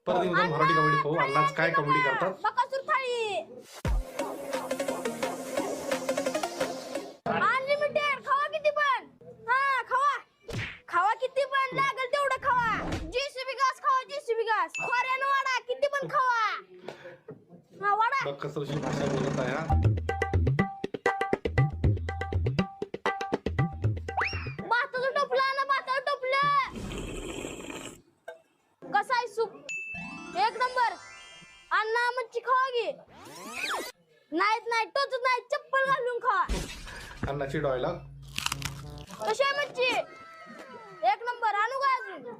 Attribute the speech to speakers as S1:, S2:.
S1: परत एकदा मराठी कॉमेडी पाहू. अण्णाच काय कॉमेडी करतात.
S2: बकासूर थाळी अनलिमिटेड. खावा किती पण. हा खावा किती पण लागेल तेवढं खावा. जेसीबी घास खावा. जेसीबी घास खोऱ्यानं वाडा किती पण खावा. हा वाडा.
S1: बकासूरची भाषा बोलत आहे हा.
S2: भाताचं टोपलं ना. भाताचं टोपलं कसा आहे सूप. एक नंबर. अण्णा मच्छी खावा की. नाही टोचत नाही. चप्पल घालून खावा.
S1: अण्णाची डायलॉग.
S2: कशी आहे मच्छी. एक नंबर. आणू का अजून.